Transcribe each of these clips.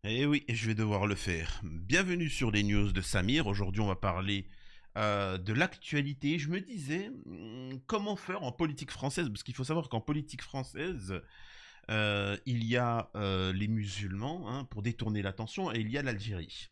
Eh oui, je vais devoir le faire. Bienvenue sur les news de Samir. Aujourd'hui, on va parler de l'actualité. Je me disais, comment faire en politique française? Parce qu'il faut savoir qu'en politique française, il y a les musulmans hein, pour détourner l'attention et il y a l'Algérie.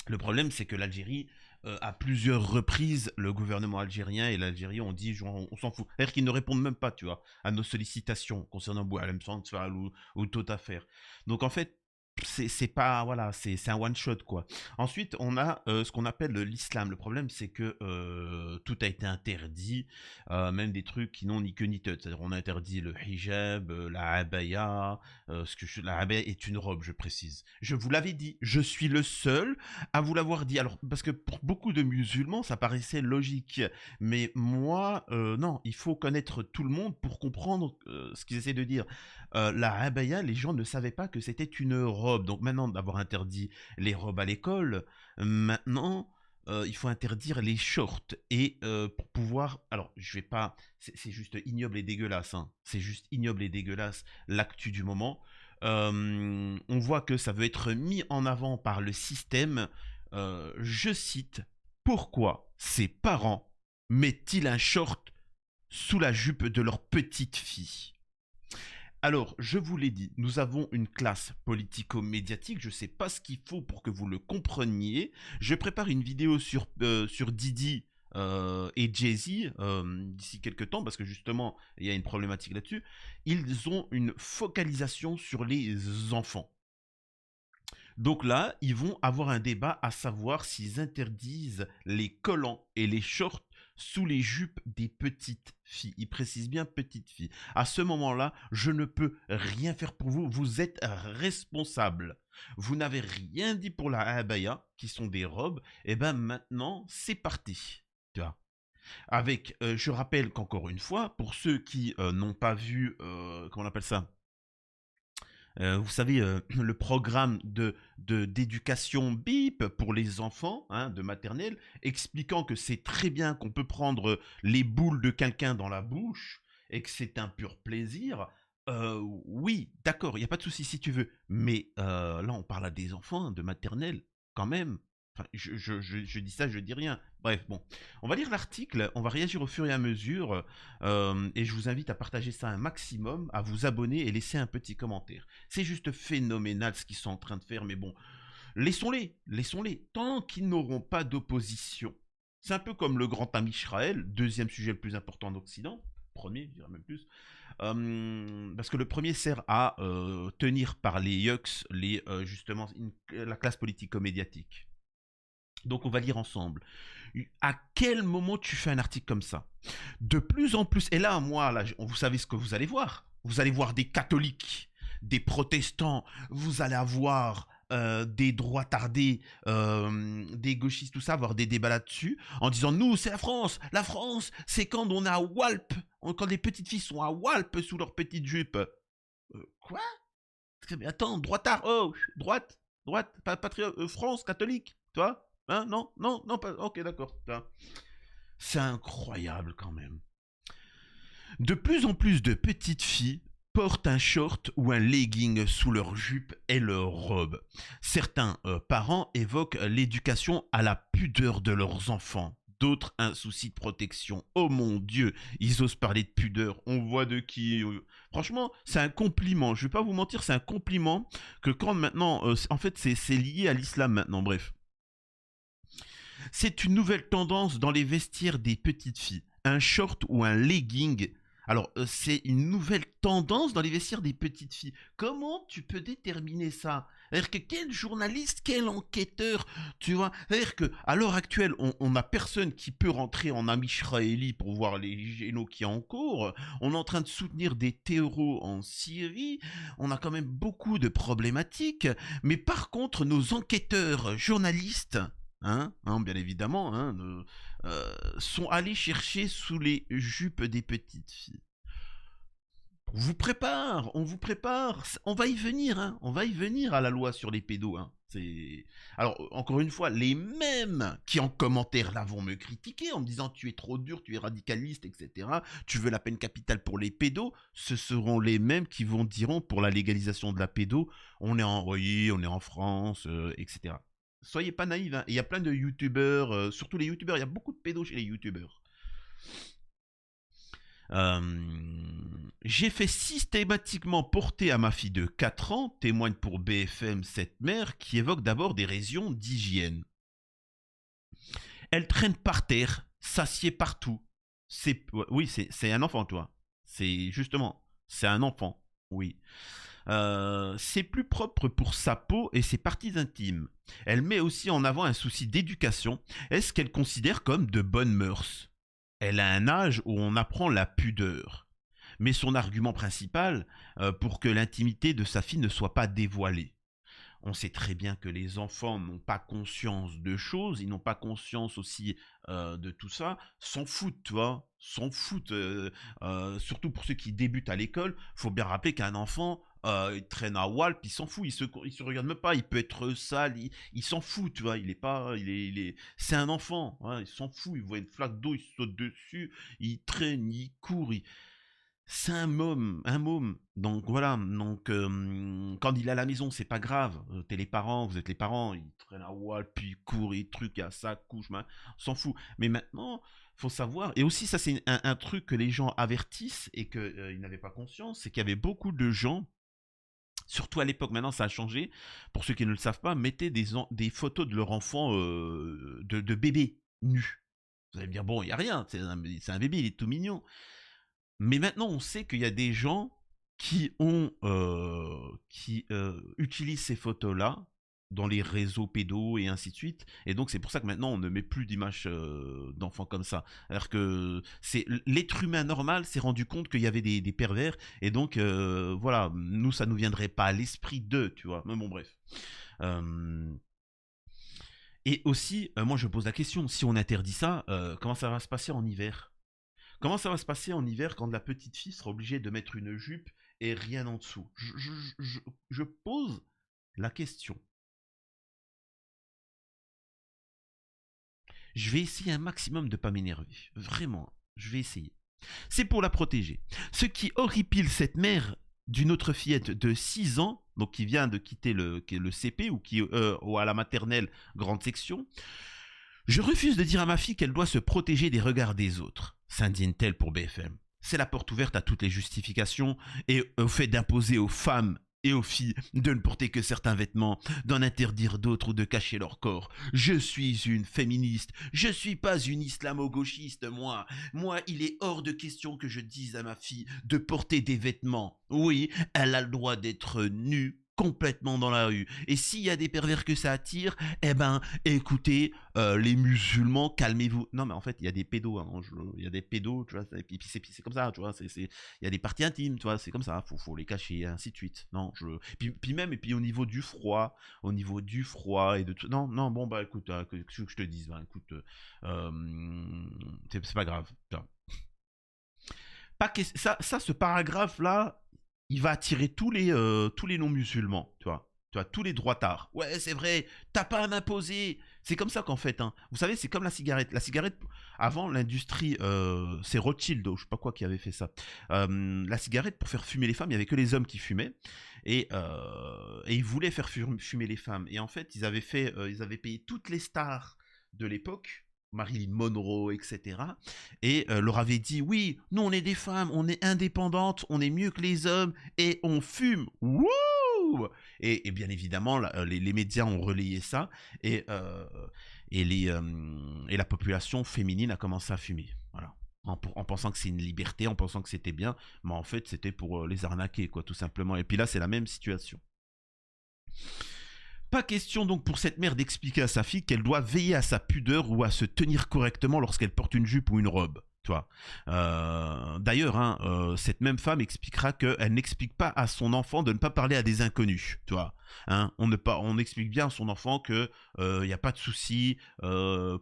Le problème, c'est que l'Algérie, à plusieurs reprises, le gouvernement algérien et l'Algérie ont dit on s'en fout. C'est-à-dire qu'ils ne répondent même pas, tu vois, à nos sollicitations concernant Boualem Sansal ou toute affaire. Donc en fait, c'est pas voilà c'est un one shot quoi. Ensuite on a ce qu'on appelle l'islam. Le problème c'est que tout a été interdit, même des trucs qui n'ont ni queue ni tête. C'est-à-dire on a interdit le hijab, la abaya, la abaya est une robe, je précise. Je vous l'avais dit, je suis le seul à vous l'avoir dit. Alors parce que pour beaucoup de musulmans ça paraissait logique, mais moi non, il faut connaître tout le monde pour comprendre ce qu'ils essaient de dire. La abaya, les gens ne savaient pas que c'était une robe. Donc maintenant, d'avoir interdit les robes à l'école, maintenant, il faut interdire les shorts. Et pour pouvoir... Alors, je vais pas... C'est juste ignoble et dégueulasse. Hein. C'est juste ignoble et dégueulasse l'actu du moment. On voit que ça veut être mis en avant par le système. Je cite, pourquoi ces parents mettent-ils un short sous la jupe de leur petite fille? Alors, je vous l'ai dit, nous avons une classe politico-médiatique. Je ne sais pas ce qu'il faut pour que vous le compreniez. Je prépare une vidéo sur Didi et Jay-Z d'ici quelques temps, parce que justement, il y a une problématique là-dessus. Ils ont une focalisation sur les enfants. Donc là, ils vont avoir un débat à savoir s'ils interdisent les collants et les shorts sous les jupes des petites filles. Ils précisent bien petites filles. À ce moment-là, je ne peux rien faire pour vous. Vous êtes responsable. Vous n'avez rien dit pour la abaya, qui sont des robes. Et ben maintenant, c'est parti. Tu vois. Avec, je rappelle qu'encore une fois, pour ceux qui n'ont pas vu, comment on appelle ça, vous savez, le programme d'éducation BIP pour les enfants hein, de maternelle, expliquant que c'est très bien qu'on peut prendre les boules de quelqu'un dans la bouche et que c'est un pur plaisir. Oui, d'accord, il n'y a pas de souci si tu veux. Mais là, on parle à des enfants de maternelle, quand même. Enfin, je dis ça, je dis rien. Bref, bon. On va lire l'article, on va réagir au fur et à mesure. Et je vous invite à partager ça un maximum, à vous abonner et laisser un petit commentaire. C'est juste phénoménal ce qu'ils sont en train de faire, mais bon, laissons-les, laissons-les, tant qu'ils n'auront pas d'opposition. C'est un peu comme le grand ami Israël, deuxième sujet le plus important en Occident, premier, je dirais même plus, parce que le premier sert à tenir par les yucks, justement, la classe politico-médiatique. Donc on va lire ensemble. À quel moment tu fais un article comme ça? De plus en plus, et là, moi, là, vous savez ce que vous allez voir. Vous allez voir des catholiques, des protestants, vous allez avoir des droits tardés, des gauchistes, tout ça, avoir des débats là-dessus, en disant, nous, c'est la France, c'est quand on est à Walp, quand les petites filles sont à Walp sous leur petite jupe. Quoi? Mais attends, droitard, oh, droite, France, catholique, toi? Hein, non, non, non, pas, ok, d'accord. C'est incroyable quand même. De plus en plus de petites filles portent un short ou un legging sous leur jupe et leur robe. Certains parents évoquent l'éducation à la pudeur de leurs enfants. D'autres, un souci de protection. Oh mon Dieu, ils osent parler de pudeur. On voit de qui. Franchement, c'est un compliment. Je vais pas vous mentir, c'est un compliment que quand maintenant, en fait, c'est lié à l'islam maintenant. Bref, c'est une nouvelle tendance dans les vestiaires des petites filles. Un short ou un legging. Alors, c'est une nouvelle tendance dans les vestiaires des petites filles. Comment tu peux déterminer ça? C'est-à-dire que quel journaliste, quel enquêteur, tu vois? C'est-à-dire qu'à l'heure actuelle, on n'a personne qui peut rentrer en ami israéli pour voir les génocides qui en cours. On est en train de soutenir des terreaux en Syrie. On a quand même beaucoup de problématiques. Mais par contre, nos enquêteurs journalistes, bien évidemment, sont allés chercher sous les jupes des petites filles. On vous prépare, on va y venir, on va y venir à la loi sur les pédos, C'est... Alors, encore une fois, les mêmes qui en commentaire là vont me critiquer en me disant tu es trop dur, tu es radicaliste, etc. Tu veux la peine capitale pour les pédos. Ce seront les mêmes qui vont diront pour la légalisation de la pédo, oui, on est en France, etc. Soyez pas naïfs, hein. Il y a plein de youtubeurs, surtout les youtubeurs, il y a beaucoup de pédos chez les youtubeurs. J'ai fait systématiquement porter à ma fille de 4 ans, témoigne pour BFM cette mère, qui évoque d'abord des raisons d'hygiène. Elle traîne par terre, s'assied partout. Oui, c'est un enfant, toi. C'est justement, c'est un enfant, oui. C'est plus propre pour sa peau et ses parties intimes. Elle met aussi en avant un souci d'éducation. Est-ce qu'elle considère comme de bonnes mœurs? Elle a un âge où on apprend la pudeur. Mais son argument principal, pour que l'intimité de sa fille ne soit pas dévoilée. On sait très bien que les enfants n'ont pas conscience de choses, ils n'ont pas conscience aussi de tout ça, s'en foutent, tu vois, s'en foutent. Surtout pour ceux qui débutent à l'école, faut bien rappeler qu'un enfant, il traîne à Walp, il s'en fout, il se regarde même pas, il peut être sale, il s'en fout, tu vois, il est pas, c'est un enfant, hein, il s'en fout, il voit une flaque d'eau, il saute dessus, il traîne, il court, c'est un môme. Donc voilà, donc quand il est à la maison, c'est pas grave. T'es les parents, vous êtes les parents, il traîne à Wall, puis il court, il truc, à sa couche, on s'en fout. Mais maintenant, faut savoir, et aussi ça c'est un truc que les gens avertissent et qu'ils n'avaient pas conscience, c'est qu'il y avait beaucoup de gens, surtout à l'époque, maintenant ça a changé, pour ceux qui ne le savent pas, mettaient des photos de leur enfant de bébé nu. Vous allez me dire, bon, il n'y a rien, c'est un bébé, il est tout mignon. Mais maintenant, on sait qu'il y a des gens qui utilisent ces photos-là dans les réseaux pédos et ainsi de suite. Et donc, c'est pour ça que maintenant, on ne met plus d'images d'enfants comme ça. Alors que l'être humain normal s'est rendu compte qu'il y avait des pervers. Et donc, voilà, nous, ça nous viendrait pas à l'esprit d'eux, tu vois. Mais bon, bref. Et aussi, moi, je pose la question, si on interdit ça, comment ça va se passer en hiver? Comment ça va se passer en hiver quand la petite fille sera obligée de mettre une jupe et rien en dessous? Je pose la question. Je vais essayer un maximum de ne pas m'énerver. Vraiment, je vais essayer. C'est pour la protéger. Ce qui horripile cette mère d'une autre fillette de 6 ans, donc qui vient de quitter le CP ou à la maternelle grande section, je refuse de dire à ma fille qu'elle doit se protéger des regards des autres, s'indigne-t-elle pour BFM. C'est la porte ouverte à toutes les justifications et au fait d'imposer aux femmes et aux filles de ne porter que certains vêtements, d'en interdire d'autres ou de cacher leur corps. Je suis une féministe, je suis pas une islamo-gauchiste, moi. Moi, il est hors de question que je dise à ma fille de porter des vêtements. Oui, elle a le droit d'être nue complètement dans la rue. Et s'il y a des pervers que ça attire, eh ben, écoutez, les musulmans, calmez-vous. Non, mais en fait, il y a des pédos, hein, il y a des pédos, tu vois, et puis c'est comme ça, tu vois, il y a des parties intimes, tu vois, c'est comme ça, faut les cacher, et ainsi de suite. Non, puis même, et puis au niveau du froid, et de tout, non, non, bon, bah, écoute, que je te dise, bah, écoute, c'est pas grave, pas que, ça, ce paragraphe-là, il va attirer tous les non-musulmans, tu vois. Tu vois, tous les droitards. Ouais, c'est vrai, t'as pas à m'imposer. C'est comme ça qu'en fait, hein. Vous savez, c'est comme la cigarette. La cigarette, avant, l'industrie, c'est Rothschild, je sais pas quoi, qui avait fait ça. La cigarette, pour faire fumer les femmes, il y avait que les hommes qui fumaient. Et ils voulaient faire fumer les femmes. Et en fait, ils avaient payé toutes les stars de l'époque, Marilyn Monroe, etc. Et leur avait dit, oui, nous on est des femmes, on est indépendantes, on est mieux que les hommes, et on fume. Wouh! Et bien évidemment, les médias ont relayé ça, et la population féminine a commencé à fumer. Voilà. En pensant que c'est une liberté, en pensant que c'était bien, mais en fait c'était pour les arnaquer, quoi, tout simplement. Et puis là, c'est la même situation. Pas question donc pour cette mère d'expliquer à sa fille qu'elle doit veiller à sa pudeur ou à se tenir correctement lorsqu'elle porte une jupe ou une robe. Tu vois. D'ailleurs, hein, cette même femme expliquera qu'elle n'explique pas à son enfant de ne pas parler à des inconnus. Tu vois. Hein, on explique bien à son enfant que il n'y a pas de souci.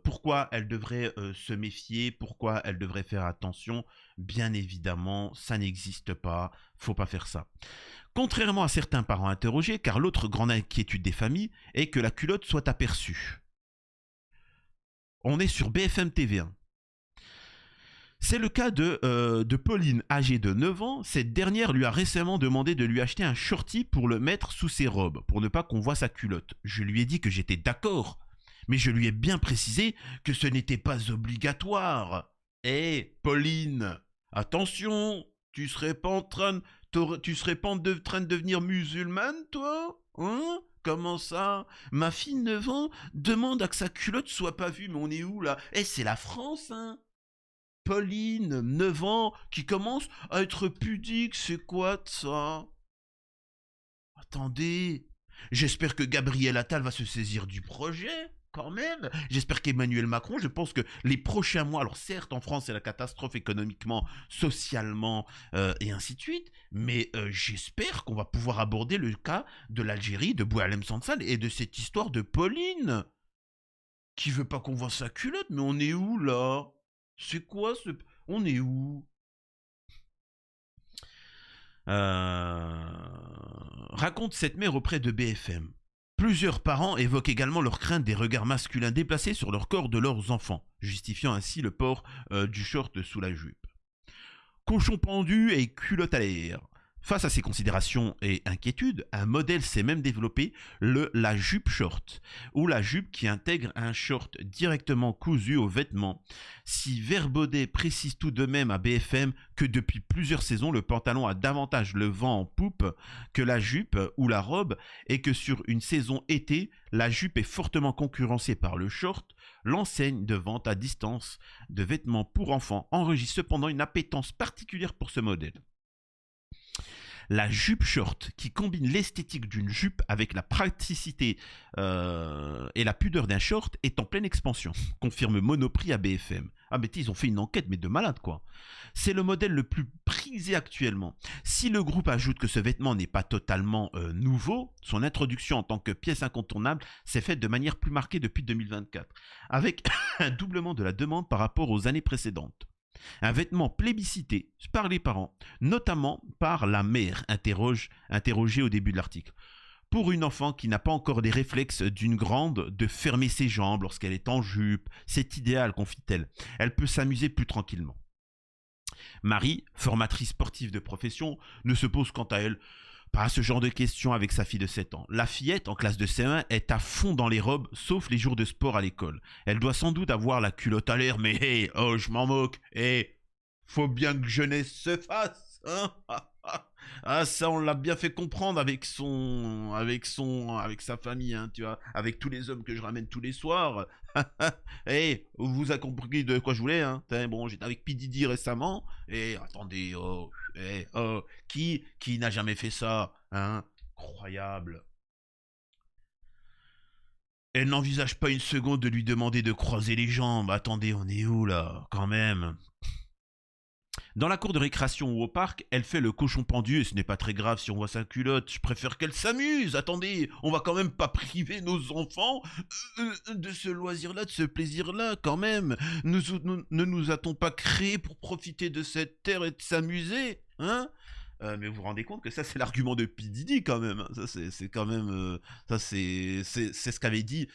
Pourquoi elle devrait se méfier, pourquoi elle devrait faire attention. Bien évidemment, ça n'existe pas. Faut pas faire ça. Contrairement à certains parents interrogés, car l'autre grande inquiétude des familles est que la culotte soit aperçue. On est sur BFM TV1. C'est le cas de Pauline, âgée de 9 ans. Cette dernière lui a récemment demandé de lui acheter un shorty pour le mettre sous ses robes, pour ne pas qu'on voie sa culotte. Je lui ai dit que j'étais d'accord, mais je lui ai bien précisé que ce n'était pas obligatoire. Eh, Pauline, attention, tu serais pas en train, tu serais pas en train de devenir musulmane, toi? Hein? Comment ça? Ma fille de 9 ans demande à que sa culotte soit pas vue, mais on est où là? Eh, c'est la France, hein? Pauline, 9 ans, qui commence à être pudique, c'est quoi de ça? Attendez, j'espère que Gabriel Attal va se saisir du projet, quand même. J'espère qu'Emmanuel Macron, je pense que les prochains mois, alors certes en France c'est la catastrophe économiquement, socialement et ainsi de suite, mais j'espère qu'on va pouvoir aborder le cas de l'Algérie, de Boualem Sansal et de cette histoire de Pauline, qui veut pas qu'on voit sa culotte, mais on est où là? C'est quoi ce... On est où? Raconte cette mère auprès de BFM. Plusieurs parents évoquent également leur crainte des regards masculins déplacés sur leur corps de leurs enfants, justifiant ainsi le port du short sous la jupe. Cochon pendu et culotte à l'air. Face à ces considérations et inquiétudes, un modèle s'est même développé, la jupe short, ou la jupe qui intègre un short directement cousu aux vêtements. Si Verbaudet précise tout de même à BFM que depuis plusieurs saisons, le pantalon a davantage le vent en poupe que la jupe ou la robe, et que sur une saison été, la jupe est fortement concurrencée par le short, l'enseigne de vente à distance de vêtements pour enfants enregistre cependant une appétence particulière pour ce modèle. La jupe short, qui combine l'esthétique d'une jupe avec la praticité et la pudeur d'un short, est en pleine expansion, confirme Monoprix à BFM. Ah mais ils ont fait une enquête, mais de malade quoi. C'est le modèle le plus prisé actuellement. Si le groupe ajoute que ce vêtement n'est pas totalement nouveau, son introduction en tant que pièce incontournable s'est faite de manière plus marquée depuis 2024, avec un doublement de la demande par rapport aux années précédentes. Un vêtement plébiscité par les parents, notamment par la mère, interrogée au début de l'article. Pour une enfant qui n'a pas encore des réflexes d'une grande de fermer ses jambes lorsqu'elle est en jupe, c'est idéal, confie-t-elle. Elle peut s'amuser plus tranquillement. Marie, formatrice sportive de profession, ne se pose quant à elle pas ce genre de questions avec sa fille de 7 ans. La fillette, en classe de CE1, est à fond dans les robes, sauf les jours de sport à l'école. Elle doit sans doute avoir la culotte à l'air, mais hey, oh, je m'en moque. Hey, faut bien que jeunesse se fasse. Hein. Ah, ça, on l'a bien fait comprendre avec sa famille, hein, tu vois, avec tous les hommes que je ramène tous les soirs. Hey, vous avez compris de quoi je voulais, hein. Bon, j'étais avec P. Diddy récemment, et attendez, oh, qui n'a jamais fait ça, hein? Incroyable. Elle n'envisage pas une seconde de lui demander de croiser les jambes. Attendez, on est où là, quand même? Dans la cour de récréation ou au parc, elle fait le cochon pendu et ce n'est pas très grave si on voit sa culotte. Je préfère qu'elle s'amuse. Attendez, on va quand même pas priver nos enfants de ce loisir-là, de ce plaisir-là, quand même. Ne nous a-t-on pas créés pour profiter de cette terre et de s'amuser, hein? Mais vous vous rendez compte que ça c'est l'argument de P. Diddy quand même. Ça c'est quand même ça c'est ce qu'avait dit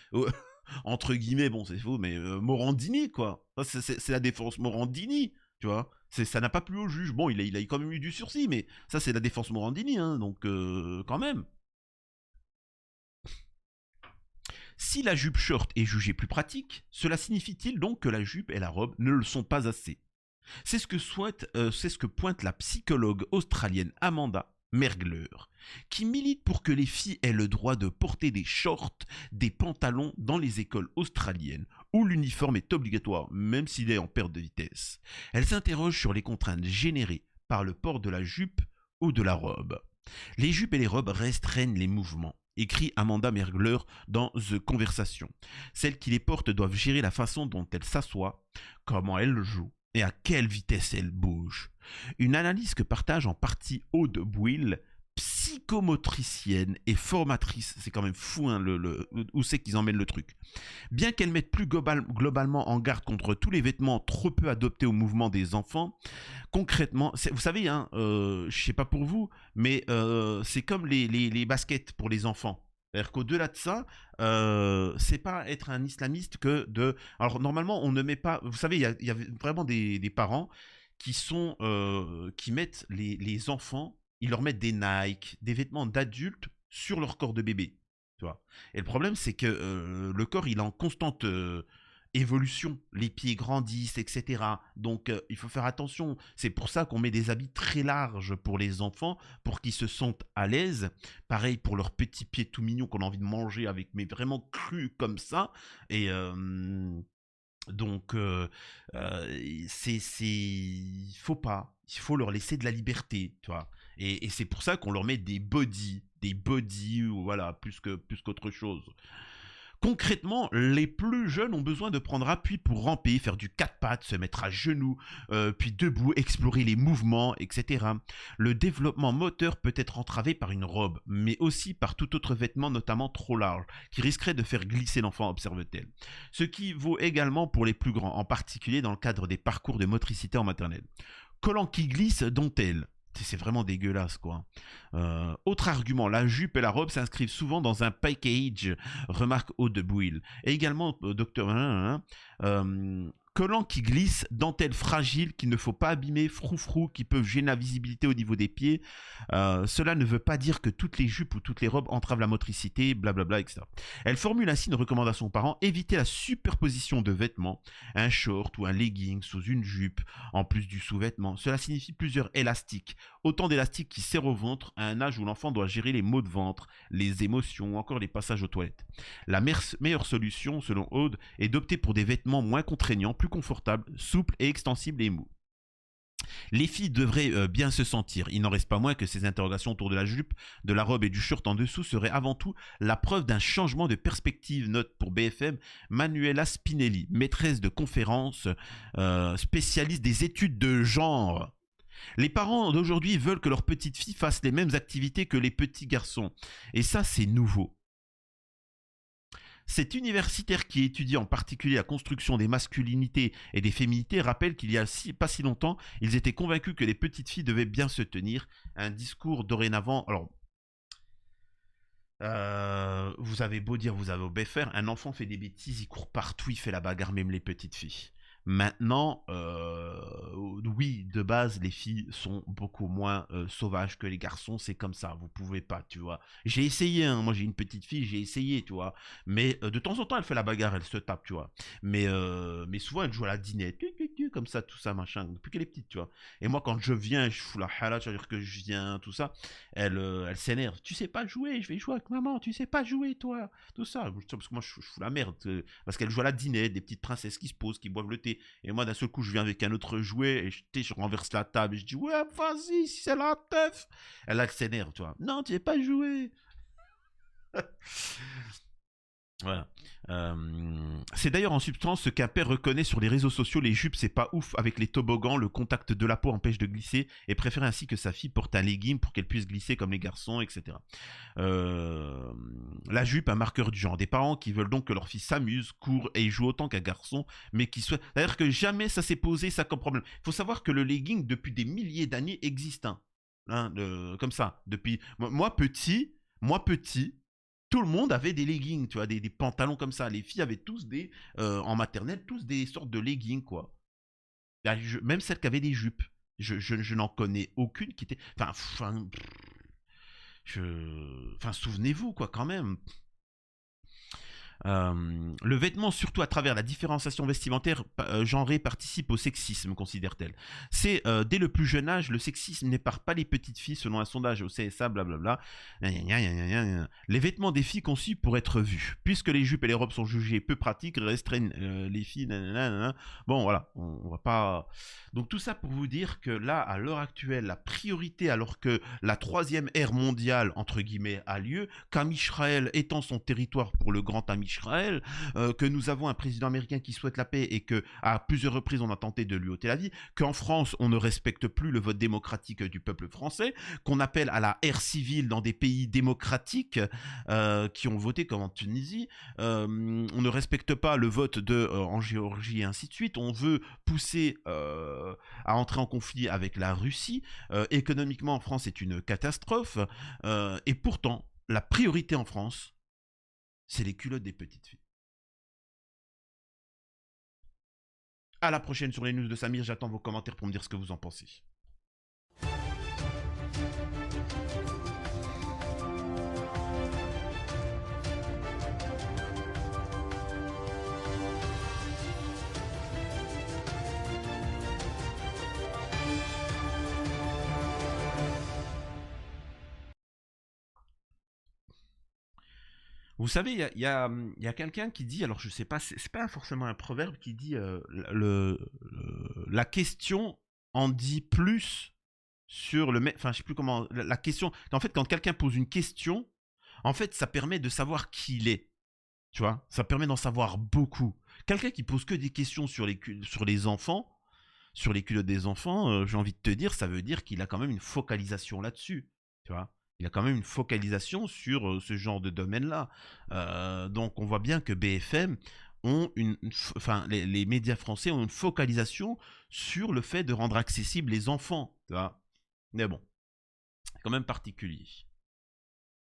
entre guillemets, bon c'est faux, mais Morandini quoi. C'est la défense Morandini, tu vois. Ça n'a pas plu au juge. Bon, il a quand même eu du sursis, mais ça c'est la défense Morandini, hein, donc quand même. Si la jupe short est jugée plus pratique, cela signifie-t-il donc que la jupe et la robe ne le sont pas assez? C'est ce que pointe la psychologue australienne Amanda Mergler, qui milite pour que les filles aient le droit de porter des shorts, des pantalons dans les écoles australiennes, où l'uniforme est obligatoire, même s'il est en perte de vitesse. Elle s'interroge sur les contraintes générées par le port de la jupe ou de la robe. Les jupes et les robes restreignent les mouvements, écrit Amanda Mergler dans The Conversation. Celles qui les portent doivent gérer la façon dont elles s'assoient, comment elles jouent, et à quelle vitesse elles bougent. Une analyse que partage en partie Aude Bouil, psychomotricienne et formatrice. C'est quand même fou hein, où c'est qu'ils emmènent le truc. Bien qu'elle mette plus globalement en garde contre tous les vêtements trop peu adoptés au mouvement des enfants, concrètement, vous savez, hein, je sais pas pour vous, mais c'est comme les baskets pour les enfants. C'est-à-dire qu'au-delà de ça, c'est pas être un islamiste que de... Alors normalement, on ne met pas... Vous savez, il y a vraiment des parents qui mettent les enfants, ils leur mettent des Nike, des vêtements d'adultes sur leur corps de bébé. Tu vois. Et le problème, c'est que le corps, il est en constante évolution. Les pieds grandissent, etc. Donc, il faut faire attention. C'est pour ça qu'on met des habits très larges pour les enfants, pour qu'ils se sentent à l'aise. Pareil pour leurs petits pieds tout mignons qu'on a envie de manger avec, mais vraiment crus comme ça. Et donc, il faut pas. Il faut leur laisser de la liberté, tu vois. Et c'est pour ça qu'on leur met des bodies, ou voilà, plus qu'autre chose. Concrètement, les plus jeunes ont besoin de prendre appui pour ramper, faire du quatre pattes, se mettre à genoux, puis debout, explorer les mouvements, etc. Le développement moteur peut être entravé par une robe, mais aussi par tout autre vêtement, notamment trop large, qui risquerait de faire glisser l'enfant, observe-t-elle. Ce qui vaut également pour les plus grands, en particulier dans le cadre des parcours de motricité en maternelle. Collant qui glisse, dentelle. C'est vraiment dégueulasse, quoi. Autre argument, la jupe et la robe s'inscrivent souvent dans un package, remarque Aude Bouil. Et également, docteur... Collant qui glisse, dentelle fragile qu'il ne faut pas abîmer, froufrou qui peuvent gêner la visibilité au niveau des pieds. Cela ne veut pas dire que toutes les jupes ou toutes les robes entravent la motricité, blablabla, etc. Elle formule ainsi une recommandation aux parents, éviter la superposition de vêtements, un short ou un legging sous une jupe, en plus du sous-vêtement. Cela signifie plusieurs élastiques, autant d'élastiques qui serrent au ventre à un âge où l'enfant doit gérer les maux de ventre, les émotions ou encore les passages aux toilettes. La meilleure solution, selon Aude, est d'opter pour des vêtements moins contraignants, plus confortables, souples et extensibles et mous. Les filles devraient bien se sentir. Il n'en reste pas moins que ces interrogations autour de la jupe, de la robe et du shirt en dessous seraient avant tout la preuve d'un changement de perspective, note pour BFM Manuela Spinelli, maîtresse de conférences, spécialiste des études de genre. Les parents d'aujourd'hui veulent que leurs petites filles fassent les mêmes activités que les petits garçons. Et ça, c'est nouveau. Cet universitaire qui étudie en particulier la construction des masculinités et des féminités rappelle qu'il y a pas si longtemps, ils étaient convaincus que les petites filles devaient bien se tenir. Un discours dorénavant... Alors, vous avez beau dire, vous avez beau faire, un enfant fait des bêtises, il court partout, il fait la bagarre, même les petites filles. Maintenant, oui, de base, les filles sont beaucoup moins sauvages que les garçons, c'est comme ça, vous pouvez pas, tu vois. J'ai essayé, hein, moi j'ai une petite fille, j'ai essayé, tu vois. Mais de temps en temps, elle fait la bagarre, elle se tape, tu vois. Mais souvent, elle joue à la dinette, comme ça, tout ça, machin, depuis qu'elle est petite, tu vois. Et moi, quand je viens, je fous la hala, c'est-à-dire que je viens, tout ça, elle s'énerve. Tu sais pas jouer, je vais jouer avec maman, tu sais pas jouer, toi. Tout ça, parce que moi, je fous la merde. Parce qu'elle joue à la dinette, des petites princesses qui se posent, qui boivent le thé. Et moi, d'un seul coup, je viens avec un autre jouet et je renverse la table et je dis ouais, vas-y, si c'est la teuf. Elle s'énerve, tu vois. Non, tu n'es pas joué. Voilà. C'est d'ailleurs en substance ce qu'un père reconnaît sur les réseaux sociaux. Les jupes, c'est pas ouf avec les toboggans. Le contact de la peau empêche de glisser et préfère ainsi que sa fille porte un legging pour qu'elle puisse glisser comme les garçons, etc. La jupe, un marqueur du genre. Des parents qui veulent donc que leur fille s'amuse, court et joue autant qu'un garçon, mais qui souhaitent. C'est-à-dire que jamais ça s'est posé ça comme problème. Il faut savoir que le legging, depuis des milliers d'années, existe. Hein, comme ça. Depuis. Moi petit, tout le monde avait des leggings, tu vois, des pantalons comme ça. Les filles avaient tous en maternelle, tous des sortes de leggings, quoi. Même celles qui avaient des jupes. Je n'en connais aucune qui était. Enfin, souvenez-vous, quoi, quand même. Le vêtement, surtout à travers la différenciation vestimentaire genrée, participe au sexisme, considère-t-elle. C'est dès le plus jeune âge, le sexisme n'épare pas les petites filles, selon un sondage au CSA, blablabla. Les vêtements des filles conçus pour être vus. Puisque les jupes et les robes sont jugées peu pratiques, restreignent les filles. Bon, voilà, on va pas. Donc tout ça pour vous dire que là, à l'heure actuelle, la priorité, alors que la troisième ère mondiale, entre guillemets, a lieu, qu'Am Israël étend son territoire pour le grand Am Israël, que nous avons un président américain qui souhaite la paix et que à plusieurs reprises on a tenté de lui ôter la vie, qu'en France on ne respecte plus le vote démocratique du peuple français, qu'on appelle à la ère civile dans des pays démocratiques qui ont voté comme en Tunisie, on ne respecte pas le vote en Géorgie et ainsi de suite, on veut pousser à entrer en conflit avec la Russie, économiquement en France c'est une catastrophe, et pourtant la priorité en France c'est les culottes des petites filles. À la prochaine sur les news de Samir, j'attends vos commentaires pour me dire ce que vous en pensez. Vous savez, il y a quelqu'un qui dit, alors je sais pas, c'est pas forcément un proverbe qui dit la question en dit plus sur le enfin je sais plus comment, la question, en fait quand quelqu'un pose une question, en fait ça permet de savoir qui il est, tu vois, ça permet d'en savoir beaucoup. Quelqu'un qui pose que des questions sur les enfants, sur les culottes des enfants, j'ai envie de te dire, ça veut dire qu'il a quand même une focalisation là-dessus, tu vois. Il a quand même une focalisation sur ce genre de domaine-là. Donc on voit bien que BFM ont enfin les médias français ont une focalisation sur le fait de rendre accessibles les enfants, tu vois. Mais bon, c'est quand même particulier.